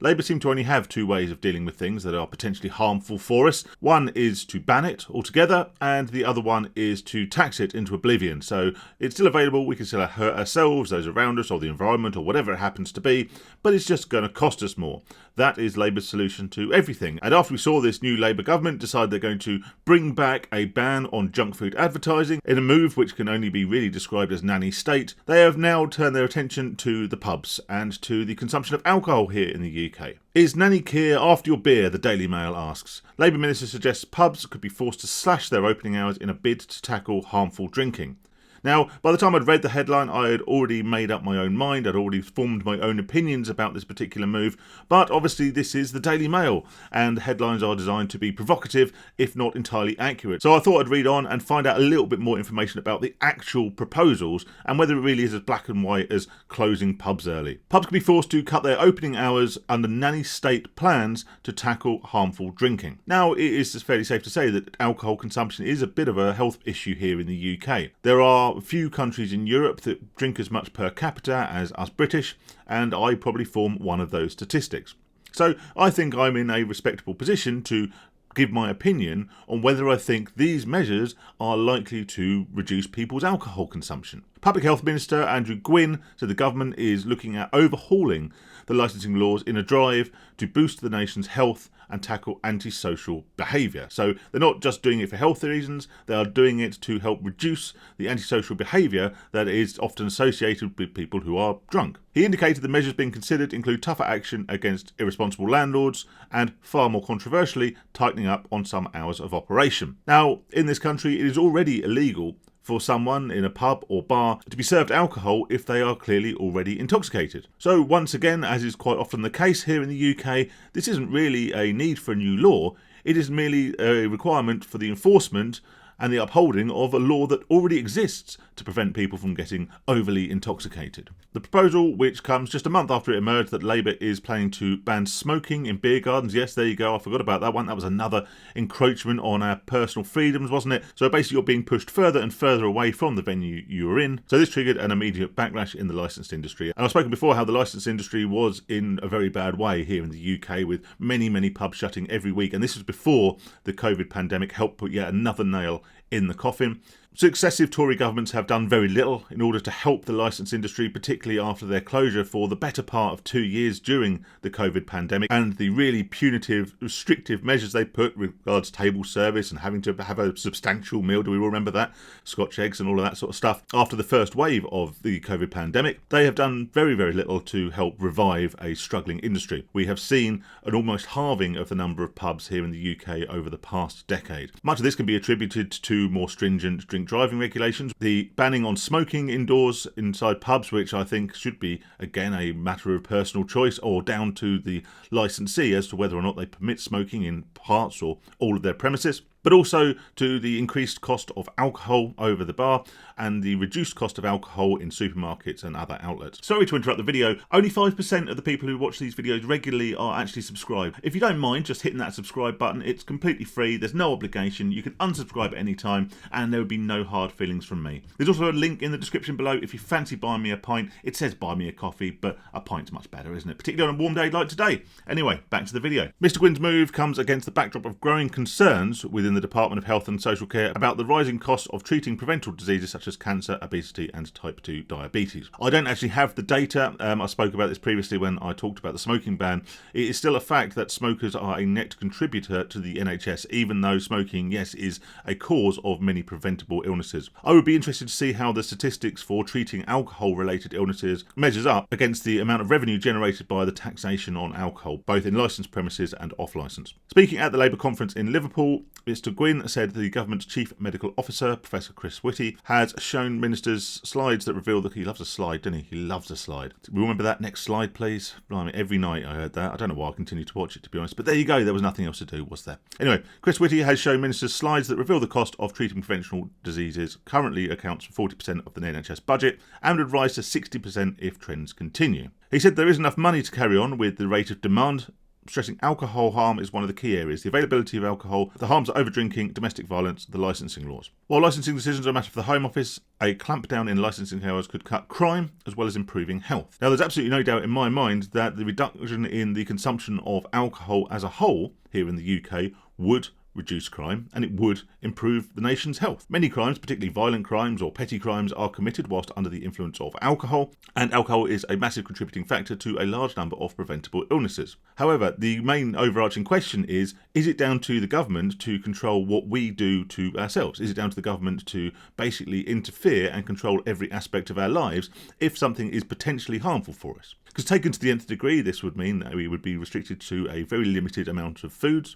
Labour seem to only have two ways of dealing with things that are potentially harmful for us. One is to ban it altogether, and the other one is to tax it into oblivion. So it's still available, we can still hurt ourselves, those around us, or the environment, or whatever it happens to be, but it's just going to cost us more. That is Labour's solution to everything. And after we saw this new Labour government decide they're going to bring back a ban on junk food advertising, in a move which can only be really described as nanny state, they have now turned their attention to the pubs and to the consumption of alcohol here in the UK. Is Nanny Keir after your beer? The Daily Mail asks. Labour minister suggests pubs could be forced to slash their opening hours in a bid to tackle harmful drinking. Now, by the time I'd read the headline, I had already made up my own mind. I'd already formed my own opinions about this particular move. But obviously this is the Daily Mail, and headlines are designed to be provocative, if not entirely accurate. So I thought I'd read on and find out a little bit more information about the actual proposals and whether it really is as black and white as closing pubs early. Pubs can be forced to cut their opening hours under nanny state plans to tackle harmful drinking. Now, it is fairly safe to say that alcohol consumption is a bit of a health issue here in the UK. There are few countries in Europe that drink as much per capita as us British, and I probably form one of those statistics. So I think I'm in a respectable position to give my opinion on whether I think these measures are likely to reduce people's alcohol consumption. Public Health Minister Andrew Gwynn said the government is looking at overhauling the licensing laws in a drive to boost the nation's health and tackle antisocial behaviour. So they're not just doing it for health reasons, they are doing it to help reduce the antisocial behaviour that is often associated with people who are drunk. He indicated the measures being considered include tougher action against irresponsible landlords and, far more controversially, tightening up on some hours of operation. Now, in this country, it is already illegal for someone in a pub or bar to be served alcohol if they are clearly already intoxicated. So once again, as is quite often the case here in the UK, this isn't really a need for a new law, it is merely a requirement for the enforcement and the upholding of a law that already exists to prevent people from getting overly intoxicated. The proposal, which comes just a month after it emerged that Labour is planning to ban smoking in beer gardens. Yes, there you go, I forgot about that one. That was another encroachment on our personal freedoms, wasn't it? So basically you're being pushed further and further away from the venue you were in. So this triggered an immediate backlash in the licensed industry. And I've spoken before how the licensed industry was in a very bad way here in the UK, with many pubs shutting every week. And this was before the COVID pandemic helped put yet another nail in the coffin. Successive Tory governments have done very little in order to help the licence industry, particularly after their closure for the better part of 2 years during the COVID pandemic, and the really punitive, restrictive measures they put with regards to table service and having to have a substantial meal. Do we all remember that? Scotch eggs and all of that sort of stuff. After the first wave of the COVID pandemic, they have done very little to help revive a struggling industry. We have seen an almost halving of the number of pubs here in the UK over the past decade. Much of this can be attributed to more stringent drink driving regulations, the banning on smoking indoors inside pubs, which I think should be, again, a matter of personal choice or down to the licensee as to whether or not they permit smoking in parts or all of their premises, but also to the increased cost of alcohol over the bar and the reduced cost of alcohol in supermarkets and other outlets. Sorry to interrupt the video, only 5% of the people who watch these videos regularly are actually subscribed. If you don't mind just hitting that subscribe button, it's completely free, there's no obligation, you can unsubscribe at any time and there would be no hard feelings from me. There's also a link in the description below if you fancy buying me a pint. It says buy me a coffee, but a pint's much better, isn't it? Particularly on a warm day like today. Anyway, back to the video. Mr Gwynn's move comes against the backdrop of growing concerns within the Department of Health and Social Care about the rising costs of treating preventable diseases such as cancer, obesity and type 2 diabetes. I don't actually have the data. I spoke about this previously when I talked about the smoking ban. It is still a fact that smokers are a net contributor to the NHS, even though smoking, yes, is a cause of many preventable illnesses. I would be interested to see how the statistics for treating alcohol-related illnesses measures up against the amount of revenue generated by the taxation on alcohol, both in licensed premises and off-licence. Speaking at the Labour conference in Liverpool, Mr Gwynn said the government's Chief Medical Officer, Professor Chris Whitty, has shown ministers slides that reveal that he loves a slide, doesn't he? He loves a slide. Remember that? Next slide, please. Blimey, every night I heard that. I don't know why I continue to watch it, to be honest. But there you go. There was nothing else to do, was there? Anyway, Chris Whitty has shown ministers slides that reveal the cost of treating preventable diseases currently accounts for 40% of the NHS budget and would rise to 60% if trends continue. He said there is enough money to carry on with the rate of demand stressing alcohol harm is one of the key areas. The availability of alcohol, the harms of overdrinking, domestic violence, the licensing laws. While licensing decisions are a matter for the Home Office, a clampdown in licensing hours could cut crime as well as improving health. Now, there's absolutely no doubt in my mind that the reduction in the consumption of alcohol as a whole here in the UK would reduce crime, and it would improve the nation's health. Many crimes, particularly violent crimes or petty crimes, are committed whilst under the influence of alcohol, and alcohol is a massive contributing factor to a large number of preventable illnesses. However, the main overarching question is it down to the government to control what we do to ourselves? Is it down to the government to basically interfere and control every aspect of our lives if something is potentially harmful for us? Because taken to the nth degree, this would mean that we would be restricted to a very limited amount of foods.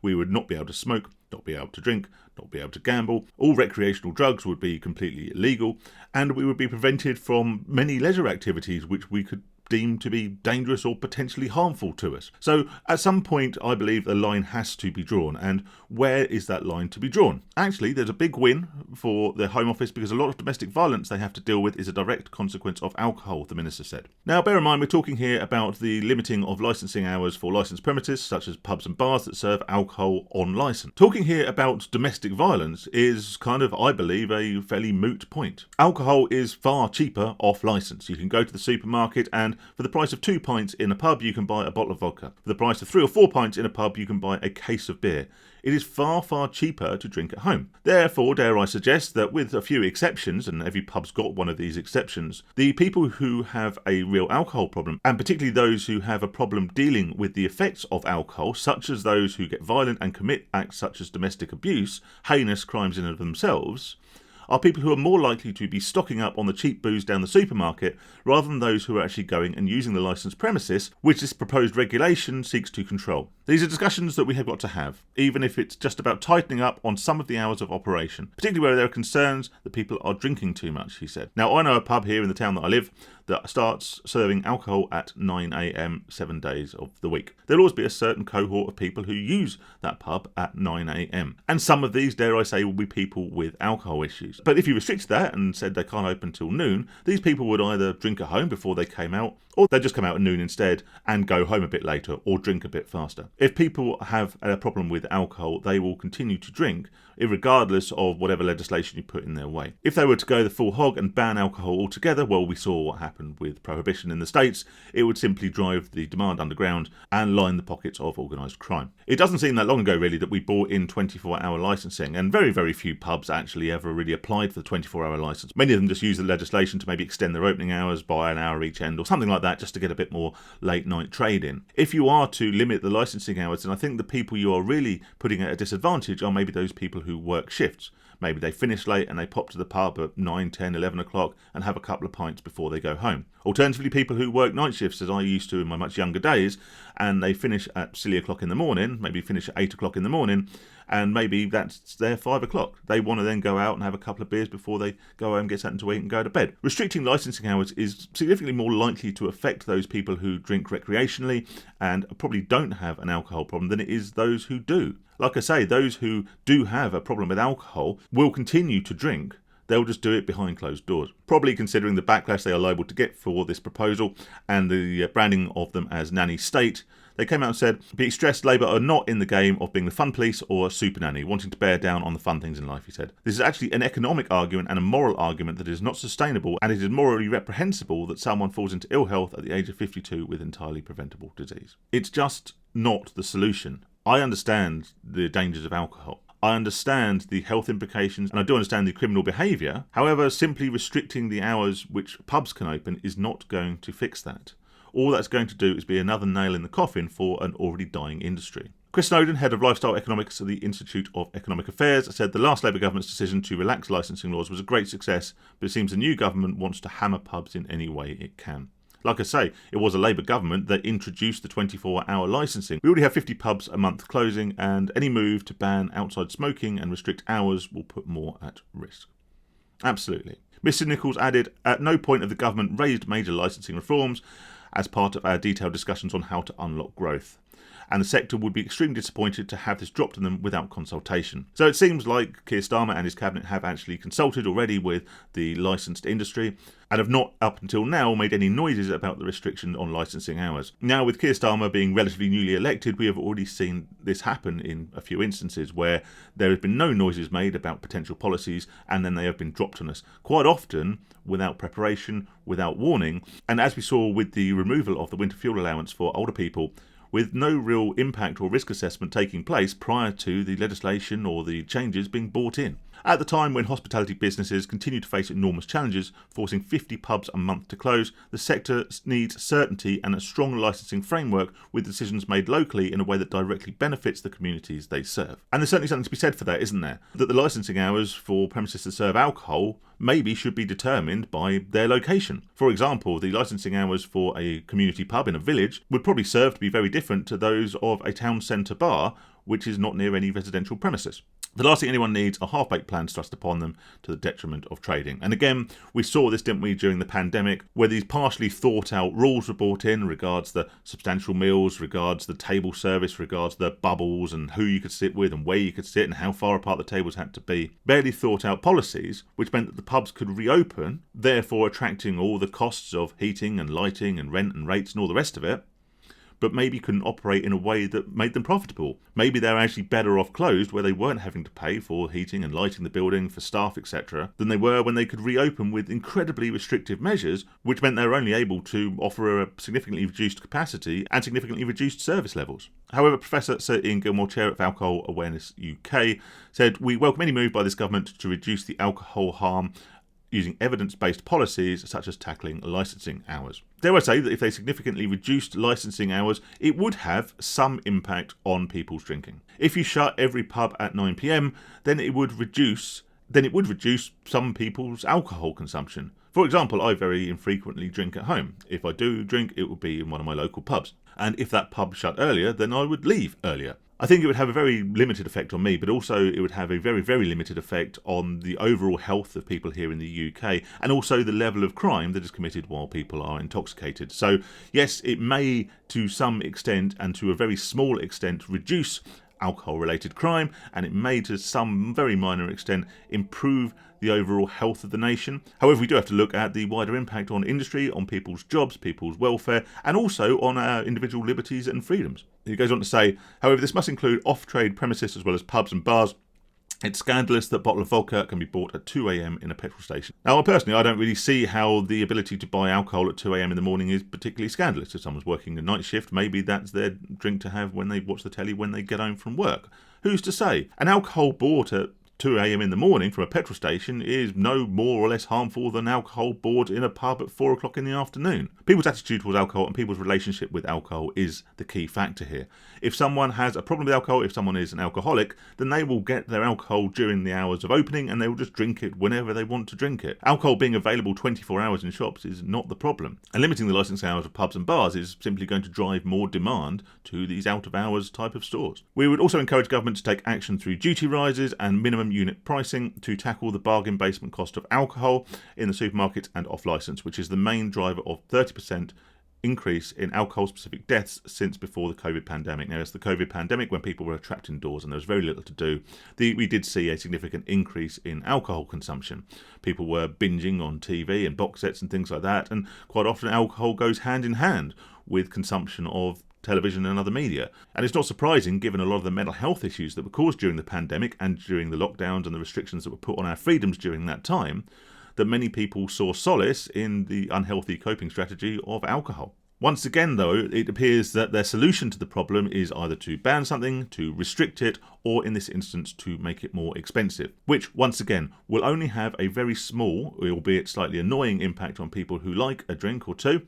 We would not be able to smoke, not be able to drink, not be able to gamble. All recreational drugs would be completely illegal, and we would be prevented from many leisure activities which we could deem to be dangerous or potentially harmful to us. So at some point, I believe a line has to be drawn. And where is that line to be drawn? Actually, there's a big win for the Home Office because a lot of domestic violence they have to deal with is a direct consequence of alcohol, the Minister said. Now, bear in mind, we're talking here about the limiting of licensing hours for licensed premises, such as pubs and bars that serve alcohol on licence. Talking here about domestic violence is kind of, I believe, a fairly moot point. Alcohol is far cheaper off licence. You can go to the supermarket and for the price of 2 pints in a pub, you can buy a bottle of vodka. For the price of 3 or 4 pints in a pub, you can buy a case of beer. It is far, far cheaper to drink at home. Therefore, dare I suggest that with a few exceptions, and every pub's got one of these exceptions, the people who have a real alcohol problem, and particularly those who have a problem dealing with the effects of alcohol, such as those who get violent and commit acts such as domestic abuse, heinous crimes in and of themselves, are people who are more likely to be stocking up on the cheap booze down the supermarket rather than those who are actually going and using the licensed premises, which this proposed regulation seeks to control. These are discussions that we have got to have, even if it's just about tightening up on some of the hours of operation, particularly where there are concerns that people are drinking too much, he said. Now, I know a pub here in the town that I live that starts serving alcohol at 9 a.m. 7 days of the week. There'll always be a certain cohort of people who use that pub at 9 a.m. And some of these, dare I say, will be people with alcohol issues. But if you restricted that and said they can't open till noon, these people would either drink at home before they came out, or they'd just come out at noon instead and go home a bit later or drink a bit faster. If people have a problem with alcohol, they will continue to drink, regardless of whatever legislation you put in their way. If they were to go the full hog and ban alcohol altogether, well, we saw what happened with prohibition in the States. It would simply drive the demand underground and line the pockets of organised crime. It doesn't seem that long ago, really, that we brought in 24-hour licensing, and very, very few pubs actually ever really applied for the 24-hour licence. Many of them just use the legislation to maybe extend their opening hours by an hour each end or something like that, just to get a bit more late-night trade in. If you are to limit the licensing hours, then I think the people you are really putting at a disadvantage are maybe those people who work shifts. Maybe they finish late and they pop to the pub at 9, 10, 11 o'clock and have a couple of pints before they go home. Alternatively, people who work night shifts, as I used to in my much younger days, and they finish at silly o'clock in the morning, maybe finish at 8 o'clock in the morning, and maybe that's their 5 o'clock. They want to then go out and have a couple of beers before they go home, get something to eat and go to bed. Restricting licensing hours is significantly more likely to affect those people who drink recreationally and probably don't have an alcohol problem than it is those who do. Like I say, those who do have a problem with alcohol will continue to drink. They'll just do it behind closed doors. Probably considering the backlash they are liable to get for this proposal and the branding of them as nanny state. They came out and said, be stressed, Labour are not in the game of being the fun police or a super nanny, wanting to bear down on the fun things in life, he said. This is actually an economic argument and a moral argument that is not sustainable, and it is morally reprehensible that someone falls into ill health at the age of 52 with entirely preventable disease. It's just not the solution. I understand the dangers of alcohol. I understand the health implications, and I do understand the criminal behaviour. However, simply restricting the hours which pubs can open is not going to fix that. All that's going to do is be another nail in the coffin for an already dying industry. Chris Snowdon, head of lifestyle economics at the Institute of Economic Affairs, said the last Labour government's decision to relax licensing laws was a great success, but it seems the new government wants to hammer pubs in any way it can. Like I say, it was a Labour government that introduced the 24-hour licensing. We already have 50 pubs a month closing, and any move to ban outside smoking and restrict hours will put more at risk. Absolutely. Mr Nichols added, at no point have the government raised major licensing reforms as part of our detailed discussions on how to unlock growth. And the sector would be extremely disappointed to have this dropped on them without consultation. So it seems like Keir Starmer and his cabinet have actually consulted already with the licensed industry and have not up until now made any noises about the restriction on licensing hours. Now, with Keir Starmer being relatively newly elected, we have already seen this happen in a few instances where there have been no noises made about potential policies and then they have been dropped on us, quite often without preparation, without warning. And as we saw with the removal of the winter fuel allowance for older people, with no real impact or risk assessment taking place prior to the legislation or the changes being brought in. At the time when hospitality businesses continue to face enormous challenges, forcing 50 pubs a month to close, the sector needs certainty and a strong licensing framework with decisions made locally in a way that directly benefits the communities they serve. And there's certainly something to be said for that, isn't there? That the licensing hours for premises that serve alcohol maybe should be determined by their location. For example, the licensing hours for a community pub in a village would probably serve to be very different to those of a town centre bar, which is not near any residential premises. The last thing anyone needs are half-baked plans thrust upon them to the detriment of trading. And again, we saw this, didn't we, during the pandemic, where these partially thought-out rules were brought in regards the substantial meals, regards the table service, regards the bubbles and who you could sit with and where you could sit and how far apart the tables had to be. Barely thought-out policies, which meant that the pubs could reopen, therefore attracting all the costs of heating and lighting and rent and rates and all the rest of it, but maybe couldn't operate in a way that made them profitable. Maybe they're actually better off closed where they weren't having to pay for heating and lighting the building, for staff, etc., than they were when they could reopen with incredibly restrictive measures, which meant they were only able to offer a significantly reduced capacity and significantly reduced service levels. However, Professor Sir Ian Gilmore, Chair of Alcohol Awareness UK, said, "We welcome any move by this government to reduce the alcohol harm using evidence-based policies such as tackling licensing hours." Dare I say that if they significantly reduced licensing hours, it would have some impact on people's drinking. If you shut every pub at 9 p.m, then it would reduce some people's alcohol consumption. For example, I very infrequently drink at home. If I do drink, it would be in one of my local pubs. And if that pub shut earlier, then I would leave earlier. I think it would have a very limited effect on me, but also it would have a very, very limited effect on the overall health of people here in the UK, and also the level of crime that is committed while people are intoxicated. So yes, it may to some extent and to a very small extent reduce alcohol-related crime, and it may to some very minor extent improve the overall health of the nation. However, we do have to look at the wider impact on industry, on people's jobs, people's welfare, and also on our individual liberties and freedoms. He goes on to say, however, this must include off-trade premises as well as pubs and bars. It's scandalous that a bottle of vodka can be bought at 2 a.m. in a petrol station. Now, personally, I don't really see how the ability to buy alcohol at 2 a.m. in the morning is particularly scandalous. If someone's working a night shift, maybe that's their drink to have when they watch the telly when they get home from work. Who's to say? An alcohol bought at 2 a.m. in the morning from a petrol station is no more or less harmful than alcohol bought in a pub at 4 o'clock in the afternoon. People's attitude towards alcohol and people's relationship with alcohol is the key factor here. If someone has a problem with alcohol, if someone is an alcoholic, then they will get their alcohol during the hours of opening and they will just drink it whenever they want to drink it. Alcohol being available 24 hours in shops is not the problem. And limiting the licensing hours of pubs and bars is simply going to drive more demand to these out-of-hours type of stores. We would also encourage government to take action through duty rises and minimum unit pricing to tackle the bargain basement cost of alcohol in the supermarkets and off-licence, which is the main driver of 30% increase in alcohol-specific deaths since before the COVID pandemic. Now, it's the COVID pandemic when people were trapped indoors and there was very little to do. We did see a significant increase in alcohol consumption. People were binging on TV and box sets and things like that, and quite often alcohol goes hand in hand with consumption of television and other media. And it's not surprising, given a lot of the mental health issues that were caused during the pandemic and during the lockdowns and the restrictions that were put on our freedoms during that time, that many people saw solace in the unhealthy coping strategy of alcohol. Once again, though, it appears that their solution to the problem is either to ban something, to restrict it, or in this instance, to make it more expensive, which, once again, will only have a very small, albeit slightly annoying impact on people who like a drink or two,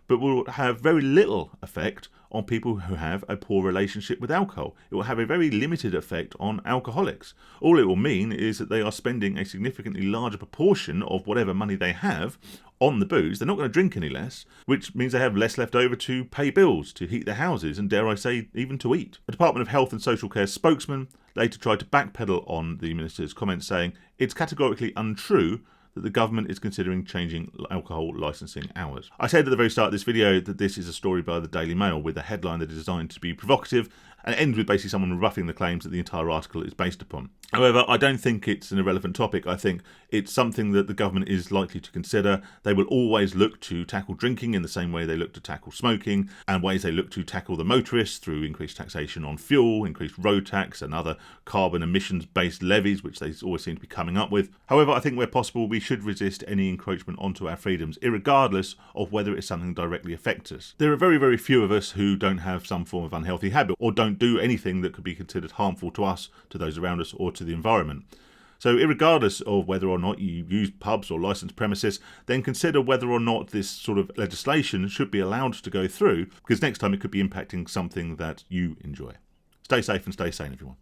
but will have very little effect on people who have a poor relationship with alcohol. It will have a very limited effect on alcoholics. All it will mean is that they are spending a significantly larger proportion of whatever money they have on the booze. They're not going to drink any less, which means they have less left over to pay bills, to heat their houses, and dare I say, even to eat. The Department of Health and Social Care spokesman later tried to backpedal on the minister's comments, saying, "It's categorically untrue that the government is considering changing alcohol licensing hours. I said at the very start of this video that this is a story by the Daily Mail with a headline that is designed to be provocative and ends with basically someone rebuffing the claims that the entire article is based upon. However, I don't think it's an irrelevant topic. I think it's something that the government is likely to consider. They will always look to tackle drinking in the same way they look to tackle smoking, and ways they look to tackle the motorists through increased taxation on fuel, increased road tax and other carbon emissions-based levies, which they always seem to be coming up with. However, I think where possible we should resist any encroachment onto our freedoms, irregardless of whether it's something that directly affects us. There are very, very few of us who don't have some form of unhealthy habit or don't do anything that could be considered harmful to us, to those around us, or to the environment. So irregardless of whether or not you use pubs or licensed premises, then consider whether or not this sort of legislation should be allowed to go through, because next time it could be impacting something that you enjoy. Stay safe and stay sane, everyone.